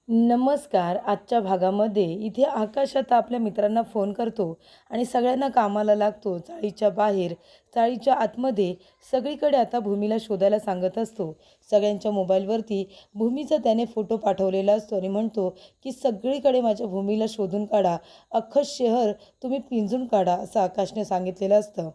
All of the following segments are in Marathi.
नमस्कार. आजच्या भागामध्ये इथे आकाश आता आपल्या मित्रांना फोन करतो आणि सगळ्यांना कामाला लागतो. चाळीच्या बाहेर, चाळीच्या आतमध्ये सगळीकडे आता भूमीला शोधायला सांगत असतो. सगळ्यांच्या मोबाईलवरती भूमीचा त्याने फोटो पाठवलेला असतो आणि म्हणतो की सगळीकडे माझ्या भूमीला शोधून काढा. अख्खं शहर तुम्ही पिंजून काढा, असं आकाशने सांगितलेलं असतं.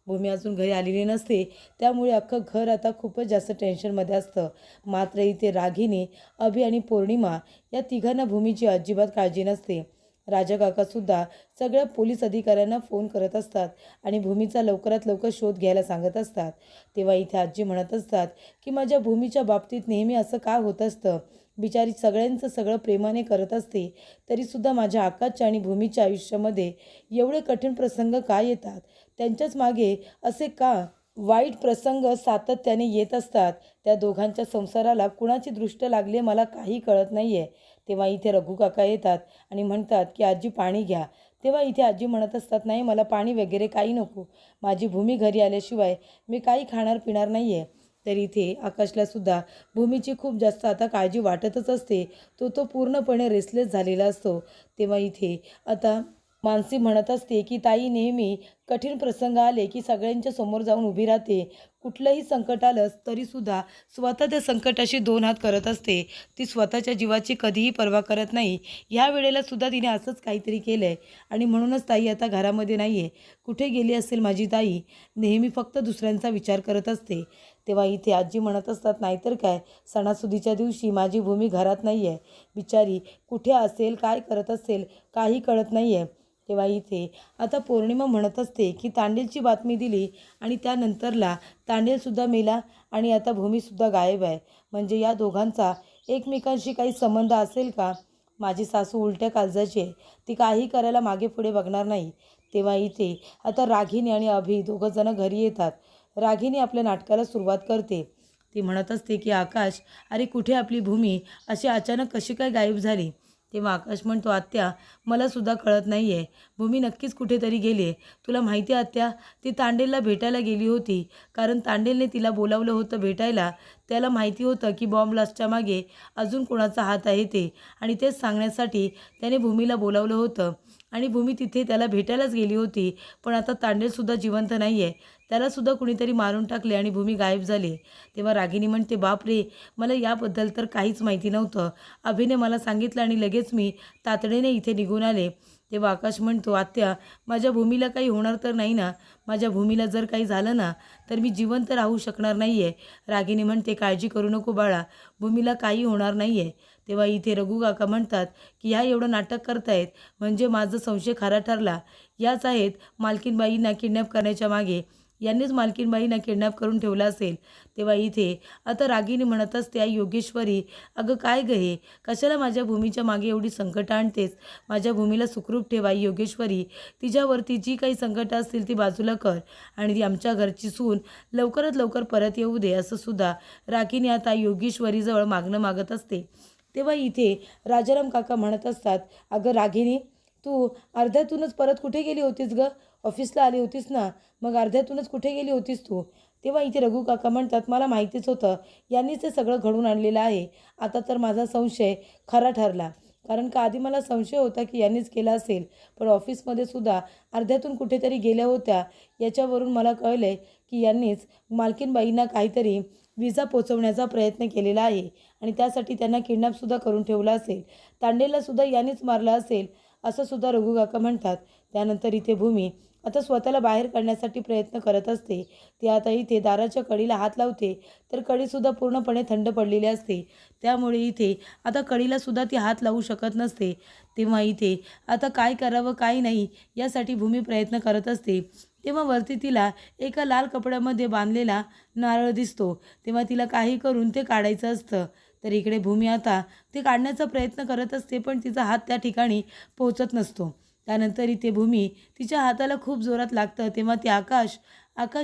भूमी अजून घरी आलेली नसते, त्यामुळे अख्खं घर आता खूपच जास्त टेन्शनमध्ये असतं. मात्र इथे रागिनी, अभि आणि पौर्णिमा या तिघांना भूमीची अजिबात काळजी नसते. राजा काकासुद्धा सगळ्या पोलीस अधिकाऱ्यांना फोन करत असतात आणि भूमीचा लवकरात लवकर शोध घ्यायला सांगत असतात. तेव्हा इथे आजी म्हणत असतात की माझ्या भूमीच्या बाबतीत नेहमी असं का होत असतं. बिचारी सगळ्यांचं सगळं प्रेमाने करत असते, तरीसुद्धा माझ्या आकाशच्या आणि भूमीच्या आयुष्यामध्ये एवढे कठीण प्रसंग का येतात. त्यांच्याच मागे असे का वाईट प्रसंग सातत्याने येत असतात. त्या दोघांच्या संसाराला कुणाची दृष्ट लागली मला काही कळत नाही आहे. तेव्हा इथे रघु काका येतात आणि म्हणतात की आजी पाणी घ्या. तेव्हा इथे आजी म्हणत असतात नाही, मला पाणी वगैरे काही नको. माझी भूमी घरी आल्याशिवाय मी काही खाणार पिणार नाही आहे. तर इथे आकाशलासुद्धा भूमीची खूप जास्त आता काळजी वाटतच असते. तो पूर्णपणे रेसलेस झालेला असतो. तेव्हा इथे आता मानसी म्हणत असते की ताई नेहमी कठीण प्रसंग आले की सगळ्यांच्या समोर जाऊन उभी राहते. कुठलंही संकट आलं तरीसुद्धा स्वतः त्या संकटाशी दोन हात करत असते. ती स्वतःच्या जीवाची कधीही पर्वा करत नाही. ह्या वेळेला सुद्धा तिने असंच काहीतरी केलं आहे आणि म्हणूनच ताई आता घरामध्ये नाही आहे. कुठे गेली असेल माझी ताई. नेहमी फक्त दुसऱ्यांचा विचार करत असते. तेव्हा इथे आजी म्हणत असतात नाहीतर काय, सणासुदीच्या दिवशी माझी भूमी घरात नाही आहे. बिचारी कुठे असेल, काय करत असेल काही कळत नाही आहे. तेव्हा इथे आता पौर्णिमा म्हणत असते की तांडेलची बातमी दिली आणि त्यानंतरला तांडेलसुद्धा मेला आणि आता भूमीसुद्धा गायब आहे. म्हणजे या दोघांचा एकमेकांशी काही संबंध असेल का. माझी सासू उलट्या काळजाची आहे, ती काही करायला मागे पुढे बघणार नाही. तेव्हा इथे आता रागिनी आणि अभि दोघंजणं घरी येतात. रागिनी आपल्या नाटकाला सुरुवात करते. ती म्हणत असते की आकाश, अरे कुठे आपली भूमी अशी अचानक कशी काय गायब झाली. तेव्हा आकाश म्हणतो आत्या, मलासुद्धा कळत नाही आहे. भूमी नक्कीच कुठेतरी गेली आहे. तुला माहिती आहे आत्या, ती तांडेलला भेटायला गेली होती. कारण तांडेलने तिला बोलावलं होतं भेटायला. त्याला माहिती होतं की बॉम्ब ब्लास्टच्या मागे अजून कोणाचा हात आहे ते, आणि तेच सांगण्यासाठी त्याने भूमीला बोलावलं होतं आणि भूमी तिथे त्याला भेटायलाच गेली होती. पण आता तांडेलसुद्धा जिवंत नाही आहे. त्यालासुद्धा कुणीतरी मारून टाकले आणि भूमी गायब झाली. तेव्हा रागिनी म्हणते बापरे, मला याबद्दल तर काहीच माहिती नव्हतं. अभिने मला सांगितलं आणि लगेच मी तातडीने इथे निघून आले. तेव्हा आकाश म्हणतो आत्या, माझ्या भूमीला काही होणार तर नाही ना. माझ्या भूमीला जर काही झालं ना तर मी जिवंत राहू शकणार नाही आहे. रागिनी म्हणते काळजी करू नको बाळा, भूमीला काही होणार नाही आहे. तेव्हा इथे रघु काका म्हणतात की ह्या एवढं नाटक करतायत म्हणजे माझं संशय खरा ठरला. याच आहेत मालकीनबाईंना किडनॅप करण्याच्या मागे. यांनीच मालकीनबाईंना किडनॅप करून ठेवलं असेल. तेव्हा इथे आता रागिनी म्हणत असते आई योगेश्वरी, अगं काय गं हे, कशाला माझ्या भूमीच्या मागे एवढी संकटं आणतेस. माझ्या भूमीला सुखरूप ठेव आई योगेश्वरी. तिच्यावरती जी काही संकटं असतील ती बाजूला कर आणि ती आमच्या घरची सून लवकरात लवकर परत येऊ दे, असं सुद्धा रागिनी आता योगेश्वरीजवळ मागणं मागत असते. तेव्हा इथे राजाराम काका म्हणत असतात अगं रागिनी, तू अर्ध्यातूनच परत कुठे गेली होतीस गं. ऑफिसला आली होतीस ना, मग अर्ध्यातूनच कुठे गेली होतीस तू. तेव्हा इथे रघु काका म्हणतात मला माहितीच होतं यांनीच ते सगळं घडून आणलेलं आहे. आता तर माझा संशय खरा ठरला. कारण का आधी मला संशय होता की यांनीच केला असेल, पण ऑफिसमध्ये सुद्धा अर्ध्यातून कुठेतरी गेल्या होत्या. याच्यावरून मला कळलं की यांनीच मालकीनबाईंना काहीतरी विजा पोचवण्याचा प्रयत्न केलेला आहे आणि त्यासाठी त्यांना किडनॅपसुद्धा करून ठेवला असेल. तांडेललासुद्धा यांनीच मारलं असेल, असं सुद्धा रघु काका म्हणतात. त्यानंतर इथे भूमी आता स्वतःला बाहेर काढण्यासाठी प्रयत्न करत असते. ती आता इथे दाराच्या कडीला हात लावते तर कडीसुद्धा पूर्णपणे थंड पडलेली असते. त्यामुळे इथे आता कडीलासुद्धा ती हात लावू शकत नसते. तेव्हा इथे आता काय करावं काय नाही यासाठी भूमी प्रयत्न करत असते. तेव्हा वरती तिला एका लाल कपड्यामध्ये बांधलेला नारळ दिसतो. तेव्हा तिला काही करून ते काढायचं असतं. तर इकडे भूमी आता ते काढण्याचा प्रयत्न करत असते, पण तिचा हात त्या ठिकाणी पोहोचत नसतो. त्यानंतर इथे भूमी तिच्या हाताला खूप जोरात लागतं. तेव्हा ती आकाश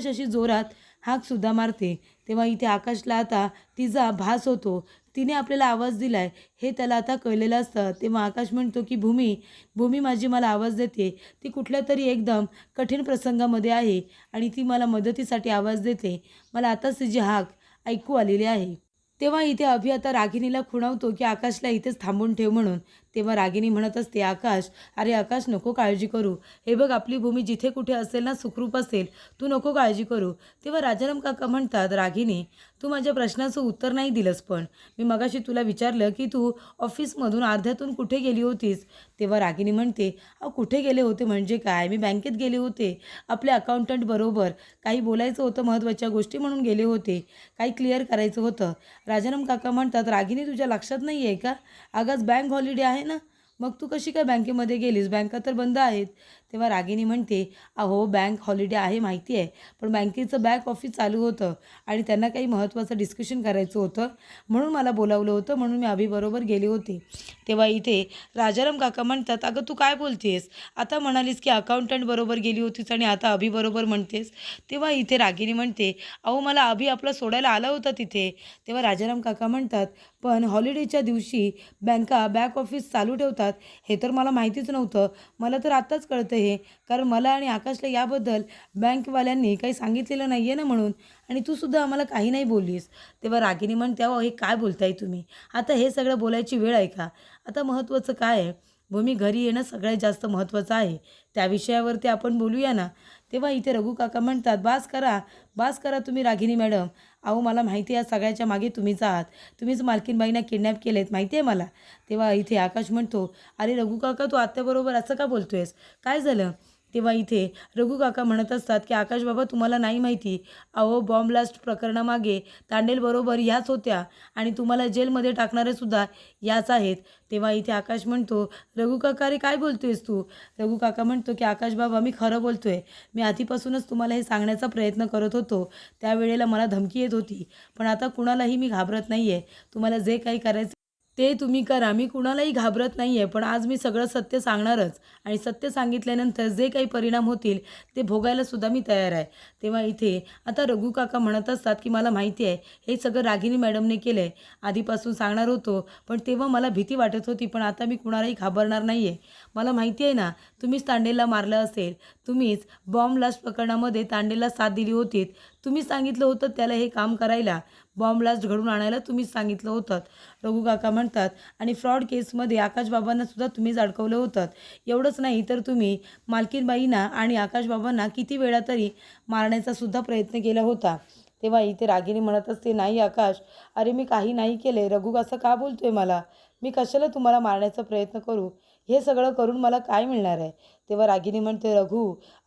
अशी जोरात हाकसुद्धा मारते. तेव्हा इथे आकाशला आता तिचा भास होतो. तिने आपल्याला आवाज दिला आहे हे त्याला आता कळलेलं असतं. तेव्हा आकाश म्हणतो की भूमी माझी मला आवाज देते. ती कुठल्या तरी एकदम कठीण प्रसंगामध्ये आहे आणि ती मला मदतीसाठी आवाज देते. मला आताच तिची हाक ऐकू आलेली आहे. तेव्हा इथे अभि आता रागिणीला खुणावतो की आकाशला इथेच थांबून ठेव म्हणून. तेव्हा रागिणी म्हणत असते, आकाश, अरे आकाश नको काळजी करू. हे बघ आपली भूमी जिथे कुठे असेल ना, सुखरूप असेल, तू नको काळजी करू. तेव्हा राजाराम काका म्हणतात, रागिणी, तू माझ्या प्रश्नाचं उत्तर नाही दिलंस. पण मी मगाशी तुला विचारलं की तू ऑफिसमधून अर्ध्यातून कुठे गेली होतीस. तेव्हा रागिणी म्हणते, कुठे गेले होते म्हणजे काय, मी बँकेत गेले होते. आपल्या अकाउंटंट बरोबर काही बोलायचं होतं, महत्त्वाच्या गोष्टी म्हणून गेले होते, काही क्लिअर करायचं होतं. राजाराम काका म्हणतात, रागिनी तुझ्या लक्षात नाही आहे का, आगाच बँक हॉलिडे आहे ना, मग तू कशी काय बँकेमध्ये गेलीस, बँका तर बंद आहेत. तेव्हा रागिनी म्हणते, अहो बँक हॉलिडे आहे माहिती आहे, पण बँकेचं बॅक ऑफिस चालू होतं आणि त्यांना काही महत्त्वाचं डिस्कशन करायचं होतं म्हणून मला बोलावलं होतं, म्हणून मी अभिबरोबर गेले होते. तेव्हा इथे राजाराम काका म्हणतात, अगं तू काय बोलतेस, आता म्हणालीस की अकाउंटंट बरोबर गेली होतीस आणि आता अभिबरोबर म्हणतेस. तेव्हा इथे रागिनी म्हणते, अहो मला अभि आपला सोडायला आला होता तिथे. तेव्हा राजाराम काका म्हणतात, पण हॉलिडेच्या दिवशी बँका बॅक ऑफिस चालू ठेवतात हे तर मला माहितीच नव्हतं. मला तर आत्ताच कळतं हे, कारण मला आणि आकाशला याबद्दल बँकवाल्यांनी काही सांगितलेलं नाही आहे ना म्हणून, आणि तू सुद्धा आम्हाला काही नाही बोललीस. तेव्हा रागिनी म्हणते, अहो हे काय बोलताय तुम्ही, आता हे सगळं बोलायची वेळ आहे का. आता महत्त्वाचं काय आहे, भूमी घरी येणं सगळ्यात जास्त महत्त्वाचं आहे, त्या विषयावरती आपण बोलूया ना. तेव्हा इथे रघु काका म्हणतात, बास करा तुम्ही रागिनी मॅडम. अहो मला माहिती आहे सगळ्याच्या मागे तुम्हीच आहात, तुम्हीच मालकीनबाईंना किडनॅप केलेत माहिती आहे मला. तेव्हा इथे आकाश म्हणतो, अरे रघु काका तू आत्याबरोबर असं का बोलतोयस, काय झालं. तेव्हा इथे रघु काका म्हणत असतात की आकाश बाबा तुम्हाला नाही माहिती, अहो बॉम्ब ब्लास्ट प्रकरणामागे तांडेलबरोबर याच होत्या आणि तुम्हाला जेलमध्ये टाकणारे सुद्धा याच आहेत. तेव्हा इथे आकाश म्हणतो, रघु काका अरे काय बोलतोयस तू. रघु काका म्हणतो की आकाश बाबा मी खरं बोलतोय, मी आधीपासूनच तुम्हाला हे सांगण्याचा प्रयत्न करत होतो, त्यावेळेला मला धमकी येत होती, पण आता कुणालाही मी घाबरत नाही आहे. तुम्हाला जे काही करायचं ते तुम्ही करा, मी कुणालाही घाबरत नाही आहे. पण आज मी सगळं सत्य सांगणारच आणि सत्य सांगितल्यानंतर जे काही परिणाम होतील ते भोगायला सुद्धा मी तयार आहे. तेव्हा इथे आता रघु काका म्हणत असतात की मला माहिती आहे हे सगळं रागिनी मॅडमने केलं आहे, आधीपासून सांगणार होतो पण तेव्हा मला भीती वाटत होती, पण आता मी कुणालाही घाबरणार नाही आहे. मला माहिती आहे ना, तुम्हीच तांडेलला मारलं असेल, तुम्हीच बॉम्ब ब्लास्ट प्रकरणामध्ये तांडेलला साथ दिली होती, तुम्हीच सांगितलं होतं त्याला हे काम करायला, बॉम्ब ब्लास्ट घडून आणायला तुम्हीच सांगितलं होतं. रघु काका म्हणतात, आणि फ्रॉड केसमध्ये आकाशबाबांना सुद्धा तुम्हीच अडकवलं होतं. एवढंच नाही तर तुम्ही मालकीनबाईंना आणि आकाशबाबांना किती वेळा तरी मारण्याचा सुद्धा प्रयत्न केला होता. तेव्हा इथे रागिनी म्हणत असते, नाही आकाश, अरे मी काही नाही केले. रघु असं का बोलतोय मला, मी कशाला तुम्हाला मारण्याचा प्रयत्न करू, हे सगळं करून मला काय मिळणार आहे. तेव्हा रागिनी म्हणते,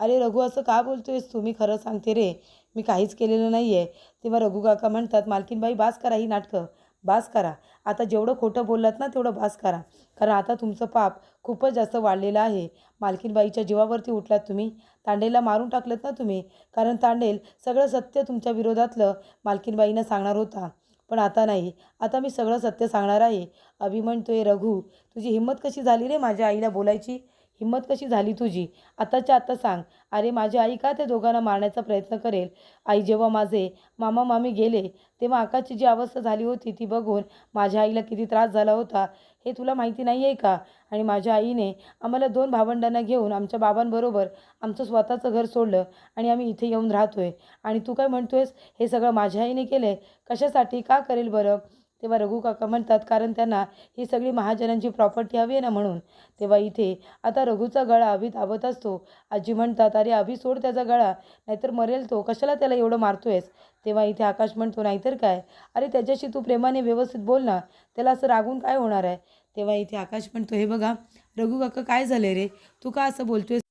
अरे रघु असं का बोलतोयस तू, मी खरं सांगते रे, मी काहीच केलेलं नाही आहे. तेव्हा रघु काका म्हणतात, मालकीनबाई बास करा ही नाटकं, बास करा. आता जेवढं खोटं बोललात ना तेवढं बास करा, कारण आता तुमचं पाप खूपच जास्त वाढलेलं आहे. मालकीनबाईच्या जीवावरती उठलात तुम्ही, तांडेलला मारून टाकलं ना तुम्ही, कारण तांडेल सगळं सत्य तुमच्या विरोधातलं मालकीनबाईंना सांगणार होता, पण आता नाही, आता मी सगळं सत्य सांगणार आहे. अभि म्हणतोय, रघु तुझी हिंमत कशी झाली रे माझ्या आईला बोलायची, हिंमत कशी झाली तुझी, आताच्या आता सांग. अरे माझी आई का त्या दोघांना मारण्याचा प्रयत्न करेल. आई जेव्हा माझे मामा मामी गेले तेव्हा आकाशची जी अवस्था झाली होती ती बघून माझ्या आईला किती त्रास झाला होता हे तुला माहिती नाही आहे का. आणि माझ्या आईने आम्हाला 2 भावंडांना घेऊन आमच्या बाबांबरोबर आमचं स्वतःचं घर सोडलं आणि आम्ही इथे येऊन राहतोय. आणि तू काय म्हणतोयस हे सगळं माझ्या आईने केलं आहे, कशासाठी, का करेल बरं. तेव्हा रघु काका म्हणतात, कारण त्यांना ही सगळी महाजनांची प्रॉपर्टी हवी आहे ना म्हणून. तेव्हा इथे आता रघुचा गळा अभि दाबत असतो. आजी म्हणतात, अरे अभि सोड त्याचा गळा, नाहीतर मरेल तो, कशाला त्याला एवढं मारतोयस. तेव्हा इथे आकाश म्हणतो, नाहीतर काय, अरे त्याच्याशी तू प्रेमाने व्यवस्थित बोल ना, त्याला असं रागून काय होणार आहे. तेव्हा इथे आकाश म्हणतो, हे बघा रघु काका काय झाले रे, तू का असं बोलतोयस,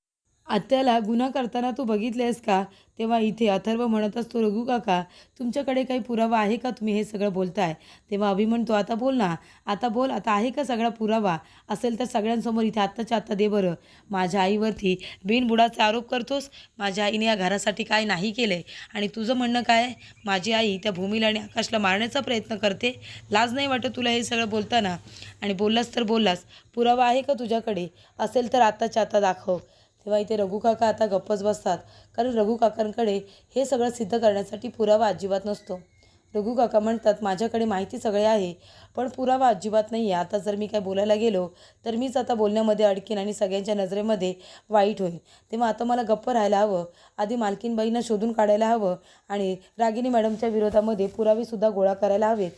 आत्याला गुन्हा करताना तू बघितलेस का. तेव्हा इथे अथर्व म्हणत असतो, रघु काका तुमच्याकडे काही पुरावा आहे का, तुम्ही हे सगळं बोलताय. तेव्हा अभि म्हणतो, आता बोल ना, आता बोल, आता आहे का सगळा पुरावा, असेल तर सगळ्यांसमोर इथे आत्ताच्या आत्ता दे बरं. माझ्या आईवरती बिनबुडाचे आरोप करतोस, माझ्या आईने या घरासाठी काय नाही केलं आहे, आणि तुझं म्हणणं काय आहे, माझी आई त्या भूमीला आणि आकाशला मारण्याचा प्रयत्न करते. लाज नाही वाटत तुला हे सगळं बोलताना, आणि बोललास तर बोललास, पुरावा आहे का तुझ्याकडे, असेल तर आत्ताच्या आत्ता दाखव. तेव्हा इथे रघु काका आता गप्पच बसतात, कारण रघु काकांकडे हे सगळं सिद्ध करण्यासाठी पुरावा अजिबात नसतो. रघु काका म्हणतात, माझ्याकडे माहिती सगळे आहे पण पुरावा अजिबात नाही आहे. आता जर मी काय बोलायला गेलो तर मीच आता बोलण्यामध्ये अडकीन आणि सगळ्यांच्या नजरेमध्ये वाईट होईल. तेव्हा आता मला गप्प राहायला हवं, आधी मालकीनबाईंना शोधून काढायला हवं आणि रागिनी मॅडमच्या विरोधामध्ये पुरावेसुद्धा गोळा करायला हवेत.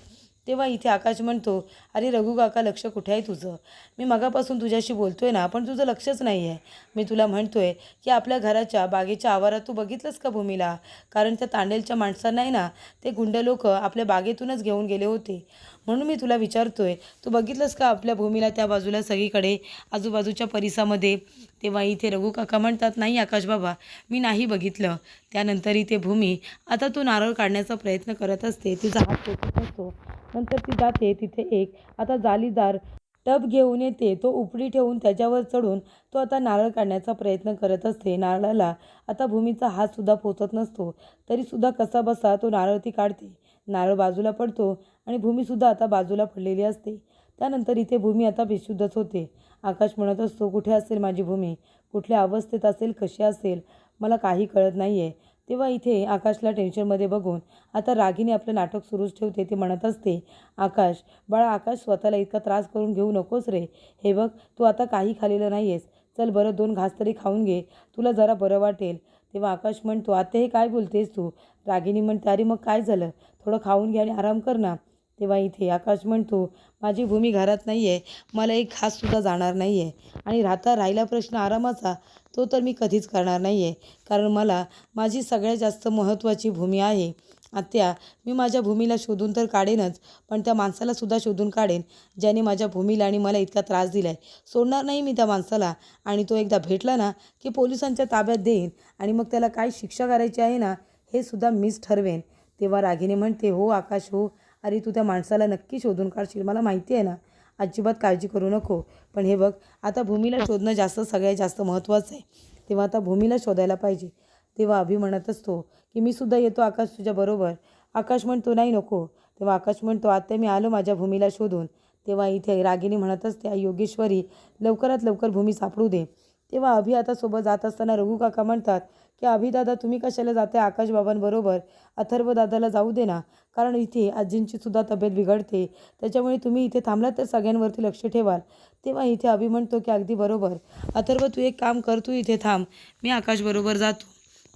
तेव्हा इथे आकाश म्हणतो, अरे रघु काका, लक्ष कुठे आहे तुझं? मी मगापासून तुझ्याशी बोलतोय ना, पण तुझं लक्षच नाही आहे. मी तुला म्हणतोय की आपल्या घराच्या बागेच्या आवारात तू बघितलंस का भूमीला? कारण त्या तांडेलच्या माणसांना आहे ना, ते गुंड लोक आपल्या बागेतूनच घेऊन गेले होते. म्हणून मी तुला विचारतोय, तू बघितलंस का आपल्या भूमीला त्या बाजूला सगळीकडे आजूबाजूच्या परिसरामध्ये? तेव्हा इथे रघु काका म्हणतात, नाही आकाश बाबा, मी नाही बघितलं. त्यानंतर इथे भूमी आता तो नारळ काढण्याचा प्रयत्न करत असते. तिचा हात टेकत असतो. नंतर ती जाते तिथे एक आता जालीदार टब घेऊन येते. तो उपडी ठेवून त्याच्यावर चढून तो आता नारळ काढण्याचा प्रयत्न करत असते. नारळाला आता भूमीचा हातसुद्धा पोचत नसतो. तरीसुद्धा कसाबसा तो नारळ ती काढते. नारळ बाजूला पडतो आणि भूमीसुद्धा आता बाजूला पडलेली असते. त्यानंतर इथे भूमी आता बेशुद्धच होते. आकाश म्हणत असतो, कुठे असेल माझी भूमी? कुठल्या अवस्थेत असेल? कशी असेल? मला काही कळत नाही आहे. तेव्हा इथे आकाशला टेन्शनमध्ये बघून आता रागिनी आपलं नाटक सुरूच ठेवते. ती म्हणत असते, आकाश बाळा, आकाश, स्वतःला इतका त्रास करून घेऊ नकोस रे. हे बघ, तू आता काही खाल्लेलं नाही आहेस. चल बरं, 2 घास तरी खाऊन घे, तुला जरा बरं वाटेल. तेव्हा आकाश म्हणतो, आता हे काय बोलतेस तू? रागिनी म्हणते, अरे मग काय झालं? थोडं खाऊन घे आणि आराम कर ना. तेव्हा इथे आकाश म्हणतो, माझी भूमी घरात नाही आहे, मला एक घाससुद्धा जाणार नाही आहे. आणि राहिला प्रश्न आरामाचा, तो तर मी कधीच करणार नाही आहे. कारण मला माझी सगळ्यात जास्त महत्त्वाची भूमी आहे. आत्या, मी माझ्या भूमीला शोधून तर काढेनच, पण त्या माणसालासुद्धा शोधून काढेन, ज्याने माझ्या भूमीला आणि मला इतका त्रास दिला आहे. सोडणार नाही मी त्या माणसाला. आणि तो एकदा भेटला ना की पोलिसांच्या ताब्यात देईन आणि मग त्याला काय शिक्षा करायची आहे ना, हे सुद्धा मीच ठरवेन. तेव्हा रागिनी म्हणते, हो आकाश हो, अरे तू त्या माणसाला नक्की शोधून काढशील, मला माहिती आहे ना. अजिबात काळजी करू नको. पण हे बघ, आता भूमीला शोधणं सगळ्यात जास्त महत्त्वाचं आहे. तेव्हा आता भूमीला शोधायला पाहिजे. तेव्हा अभि म्हणत असतो की मी सुद्धा येतो आकाश तुझ्याबरोबर. आकाश म्हणतो, नाही नको. तेव्हा आकाश म्हणतो, आता मी आलो माझ्या भूमीला शोधून. तेव्हा इथे रागिनी म्हणत असते, योगेश्वरी, लवकरात लवकर भूमी सापडू दे. तेव्हा अभि आता सोबत जात असताना रघु काका म्हणतात की अभि दादा, तुम्ही कशाला जाते आकाश बाबांबरोबर? अथर्व दादाला जाऊ दे ना, कारण इथे आजींची सुद्धा तब्येत बिघडते. त्याच्यामुळे तुम्ही इथे थांबलात तर सगळ्यांवरती लक्ष ठेवाल. तेव्हा इथे अभि म्हणतो की अगदी बरोबर. अथर्व, तू एक काम कर, तू इथे थांब, मी आकाशबरोबर जातो.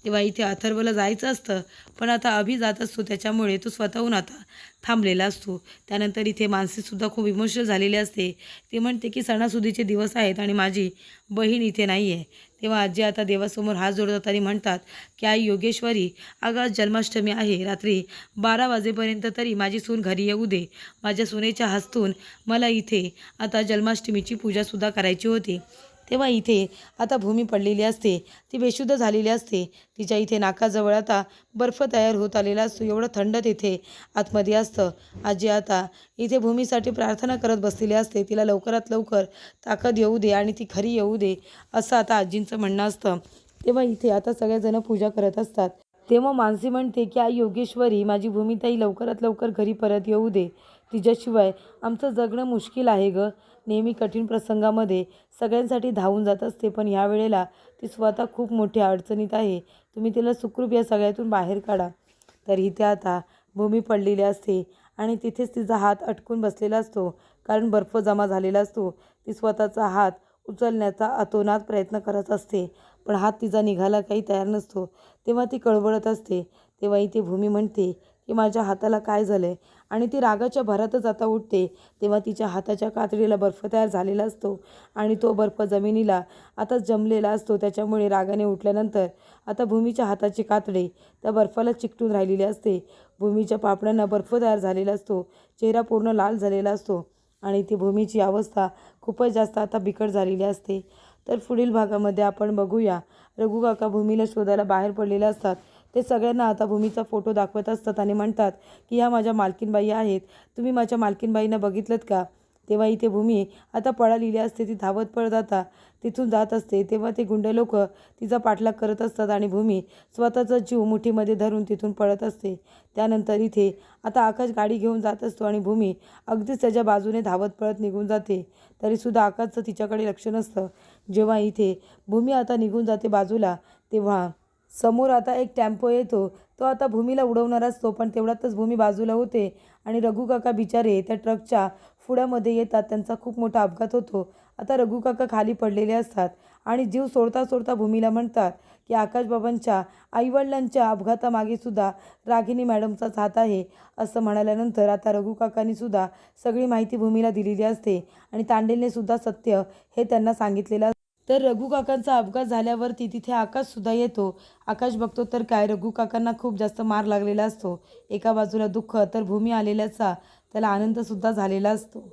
तेव्हा इथे अथर्वला जायचं असतं, पण आता अभि जात असतो, त्याच्यामुळे तो स्वतःहून आता थांबलेला असतो. त्यानंतर इथे मानसीसुद्धा खूप इमोशनल झालेली असते. ती म्हणते की सणासुदीचे दिवस आहेत आणि माझी बहीण इथे नाही आहे. तेव्हा आजी आता देवासमोर हात जोडतात आणि म्हणतात की आई योगेश्वरी, अगं आज जन्माष्टमी आहे, रात्री 12 वाजेपर्यंत तरी माझी सून घरी येऊ दे. माझ्या सुनेच्या हस्तून मला इथे आता जन्माष्टमीची पूजासुद्धा करायची होती. तेव्हा इथे आता भूमी पडलेली असते, ती बेशुद्ध झालेली असते. तिच्या इथे नाकाजवळ आता बर्फ तयार होत आलेला असतो. एवढं थंड तिथे आतमध्ये असतं. आजी आता इथे भूमीसाठी प्रार्थना करत बसलेली असते. तिला लवकरात लवकर ताकद येऊ दे आणि ती खरी येऊ दे, असं आता आजींचं म्हणणं असतं. तेव्हा इथे आता सगळेजण पूजा करत असतात. तेव्हा मानसी म्हणते की आई योगेश्वरी, माझी भूमीताई लवकरात लवकर घरी परत येऊ दे. तिच्याशिवाय आमचं जगणं मुश्किल आहे गं. नेहमी कठीण प्रसंगामध्ये सगळ्यांसाठी धावून जात असते, पण ह्या वेळेला ती स्वतः खूप मोठ्या अडचणीत आहे. तुम्ही तिला सुखरूप या सगळ्यातून बाहेर काढा. तर इथे आता भूमी पडलेली असते आणि तिथेच तिचा हात अटकून बसलेला असतो, कारण बर्फ जमा झालेला असतो. ती स्वतःचा हात उचलण्याचा अतोनात प्रयत्न करत असते, पण हात तिचा निघायला काही तयार नसतो. तेव्हा ती कळवळत असते. तेव्हा इथे भूमी म्हणते की माझ्या हाताला काय झालं आहे, आणि ती रागाच्या भरातच आता उठते. तेव्हा तिच्या हाताच्या कातडीला बर्फ तयार झालेला असतो आणि तो बर्फ जमिनीला आता जमलेला असतो. त्याच्यामुळे रागाने उठल्यानंतर आता भूमीच्या हाताची कातडी त्या बर्फाला चिकटून राहिलेली असते. भूमीच्या पापण्यांना बर्फ तयार झालेला असतो. चेहरा पूर्ण लाल झालेला असतो आणि ती भूमीची अवस्था खूपच जास्त आता बिकट झालेली असते. तर पुढील भागामध्ये आपण बघूया, रघु काका भूमीला शोधायला बाहेर पडलेले असतात. ते सगळ्यांना आता भूमीचा फोटो दाखवत असतात आणि म्हणतात की ह्या माझ्या मालकीनबाई आहेत, तुम्ही माझ्या मालकीनबाईंना बघितलंत का? तेव्हा इथे भूमी आता पळालेली असते. ती धावत पळत आता तिथून जात असते. तेव्हा ते गुंड लोक तिचा पाठलाग करत असतात आणि भूमी स्वतःचा जीव मुठीमध्ये धरून तिथून पळत असते. त्यानंतर इथे आता आकाश गाडी घेऊन जात असतो आणि भूमी अगदीच त्याच्या बाजूने धावत पळत निघून जाते. तरीसुद्धा आकाशचं तिच्याकडे लक्ष नसतं. जेव्हा इथे भूमी आता निघून जाते बाजूला, तेव्हा समोर आता एक टेम्पो येतो. तो आता भूमीला उडवणार असतो, पण तेवढ्यातच भूमी बाजूला होते आणि रघु काका बिचारे त्या ट्रकच्या पुढ्यामध्ये येतात. त्यांचा खूप मोठा अपघात होतो. आता रघु काका खाली पडलेले असतात आणि जीव सोडता सोडता भूमीला म्हणतात की आकाशबाबांच्या आईवडिलांच्या अपघातामागे सुद्धा रागिनी मॅडमचाच हात आहे असं म्हणाल्यानंतर आता रघु काकांनी सुद्धा सगळी माहिती भूमीला दिलेली असते आणि तांडेलने सुद्धा सत्य हे त्यांना सांगितलेलं असतं. तर रघु काकांचा अपघात झाल्यावरती तिथे आकाशसुद्धा येतो. आकाश बघतो तर काय रघु काकांना खूप जास्त मार लागलेला असतो. एका बाजूला दुःख तर भूमी आलेल्याचा त्याला आनंदसुद्धा झालेला असतो.